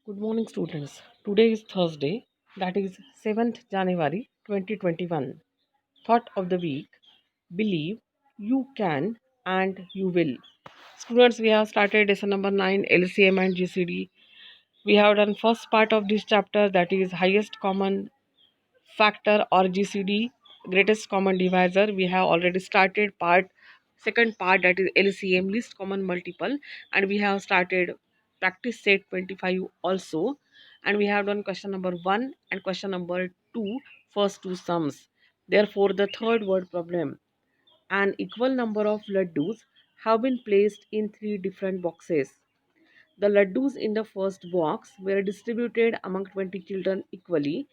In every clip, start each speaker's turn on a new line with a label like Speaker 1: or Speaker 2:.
Speaker 1: Good morning, students. Today is Thursday, that is 7th January 2021. Thought of the week: believe you can and you will. Students, we have started lesson number 9, LCM and GCD. We have done first part of this chapter, that is highest common factor or GCD, greatest common divisor. We have already started second part, that is LCM, least common multiple, and we have started practice set 25 also, and we have done question number 1 and question number 2, first two sums. Therefore, the third word problem: an equal number of laddus have been placed in three different boxes. The laddus in the first box were distributed among 20 children equally,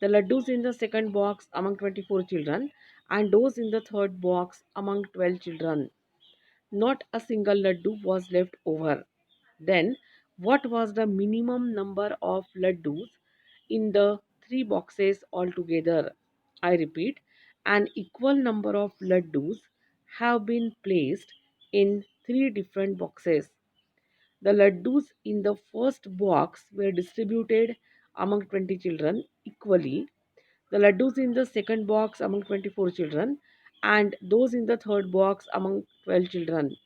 Speaker 1: the laddus in the second box among 24 children, and those in the third box among 12 children. Not a single laddu was left over. Then, what was the minimum number of laddus in the three boxes altogether? I repeat, an equal number of laddus have been placed in three different boxes. The laddus in the first box were distributed among 20 children equally, the laddus in the second box among 24 children, and those in the third box among 12 children.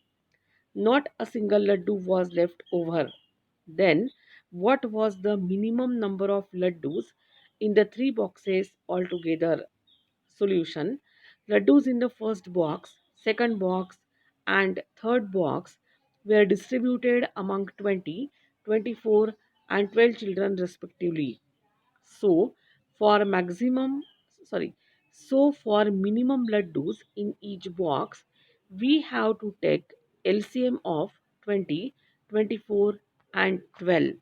Speaker 1: Not a single laddu was left over. Then, what was the minimum number of laddus in the three boxes altogether? Solution: laddus in the first box, second box, and third box were distributed among 20, 24, and 12 children respectively. So, for maximum, sorry, so for minimum laddus in each box, we have to take LCM of 20, 24, and 12.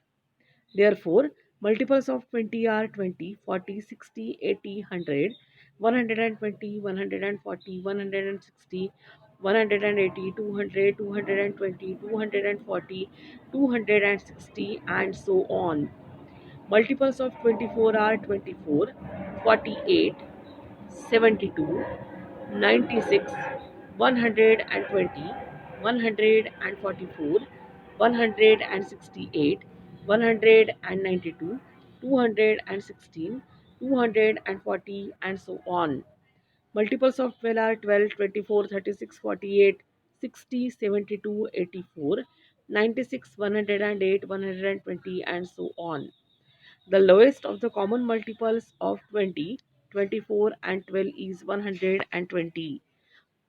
Speaker 1: Therefore, multiples of 20 are 20, 40, 60, 80, 100, 120, 140, 160, 180, 200, 220, 240, 260, and so on. Multiples of 24 are 24, 48, 72, 96, 120, 144, 168, 192, 216, 240, and so on. Multiples of 12 are 12, 24, 36, 48, 60, 72, 84, 96, 108, 120, and so on. The lowest of the common multiples of 20, 24, and 12 is 120.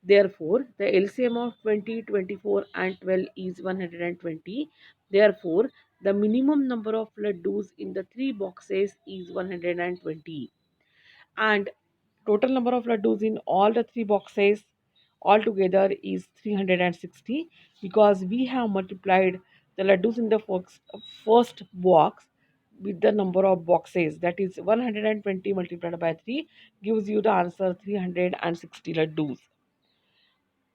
Speaker 1: Therefore, the LCM of 20, 24, and 12 is 120. Therefore, the minimum number of laddus in the three boxes is 120. And total number of laddus in all the three boxes altogether is 360, because we have multiplied the laddus in the first box with the number of boxes, that is 120 multiplied by 3 gives you the answer 360 laddus.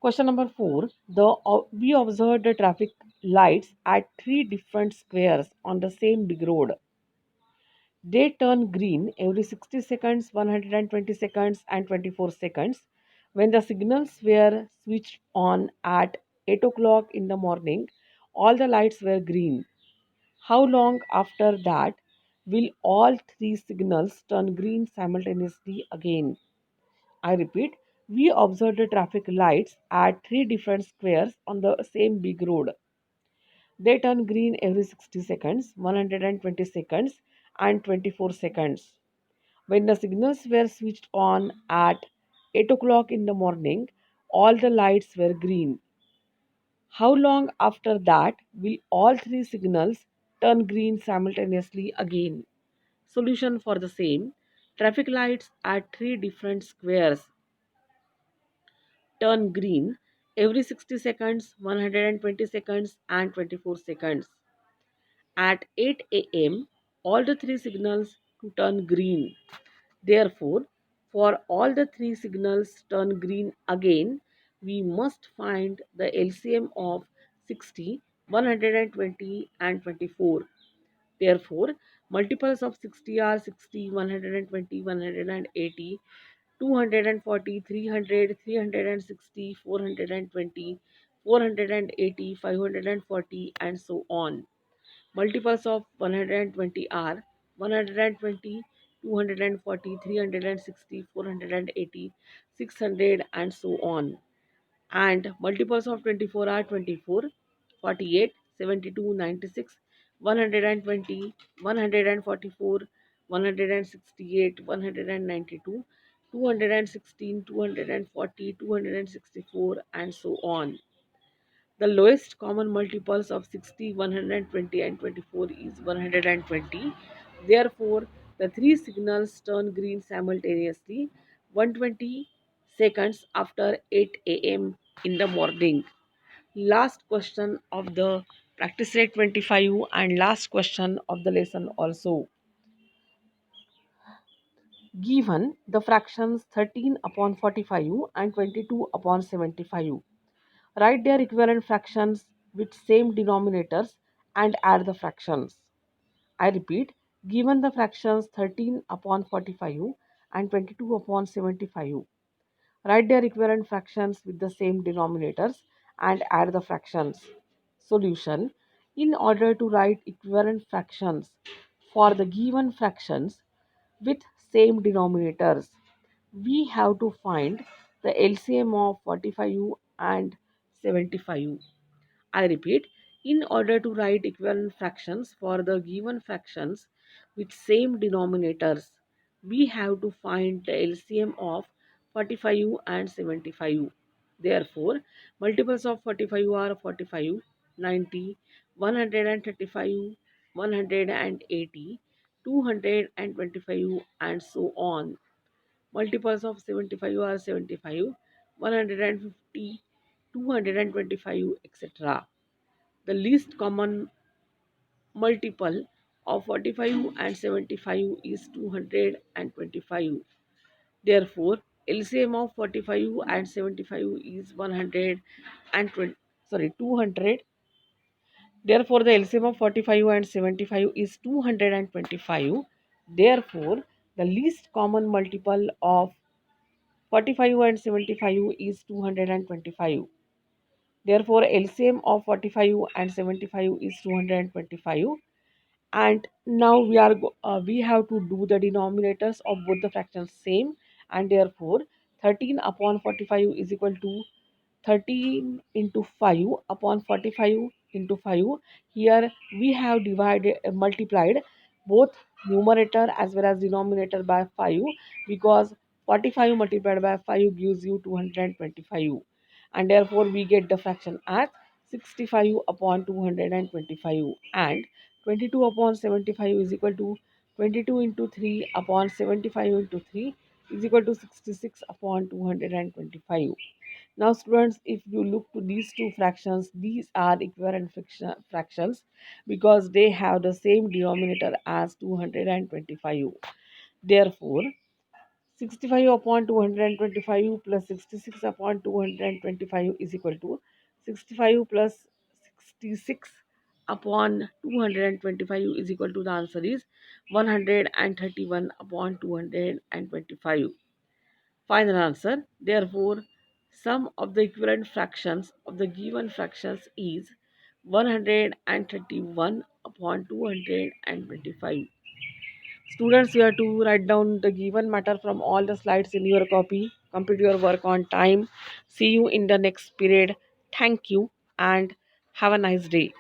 Speaker 1: Question number 4. We observed the traffic lights at three different squares on the same big road. They turn green every 60 seconds, 120 seconds, and 24 seconds. When the signals were switched on at 8 o'clock in the morning, all the lights were green. How long after that will all three signals turn green simultaneously again? I repeat, we observed the traffic lights at three different squares on the same big road. They turn green every 60 seconds, 120 seconds, and 24 seconds. When the signals were switched on at 8 o'clock in the morning, all the lights were green. How long after that will all three signals turn green simultaneously again? Solution for the same: traffic lights at three different squares turn green every 60 seconds, 120 seconds, and 24 seconds. At 8 a.m., all the three signals to turn green. Therefore, for all the three signals turn green again, we must find the LCM of 60, 120, and 24. Therefore, multiples of 60 are 60, 120, 180, 240, 300, 360, 420, 480, 540, and so on. Multiples of 120 are 120, 240, 360, 480, 600, and so on. And multiples of 24 are 24, 48, 72, 96, 120, 144, 168, 192, 216, 240, 264, and so on. The lowest common multiples of 60, 120, and 24 is 120. Therefore, the three signals turn green simultaneously 120 seconds after 8 a.m. in the morning. Last question of the practice rate 25 and last question of the lesson also. Given the fractions 13 upon 45 and 22 upon 75. Write their equivalent fractions with same denominators and add the fractions. I repeat, given the fractions 13 upon 45 and 22 upon 75. Write their equivalent fractions with the same denominators and add the fractions. Solution. In order to write equivalent fractions for the given fractions with same denominators, we have to find the LCM of 45 and 75. I repeat, in order to write equivalent fractions for the given fractions with same denominators, we have to find the LCM of 45 and 75. Therefore, multiples of 45 are 45, 90, 135, 180, 225, and so on. Multiples of 75 are 75, 150, 225, etc. The least common multiple of 45 and 75 is 225. Therefore, LCM of 45 and 75 is 120, 200. Therefore, the LCM of 45 and 75 is 225. Therefore, the least common multiple of 45 and 75 is 225. Therefore, LCM of 45 and 75 is 225. And now we have to do the denominators of both the fractions same, and therefore 13 upon 45 is equal to 13 into 5 upon 45 into 5. Here we have multiplied both numerator as well as denominator by 5, because 45 multiplied by 5 gives you 225, and therefore we get the fraction as 65 upon 225, and 22 upon 75 is equal to 22 into 3 upon 75 into 3 is equal to 66 upon 225. Now, students, if you look to these two fractions, these are equivalent fractions because they have the same denominator as 225. Therefore, 65 upon 225 plus 66 upon 225 is equal to 65 plus 66 upon 225 is equal to, the answer is 131 upon 225. Final answer. Therefore, sum of the equivalent fractions of the given fractions is 131 upon 225. Students, you have to write down the given matter from all the slides in your copy. Complete your work on time. See you in the next period. Thank you and have a nice day.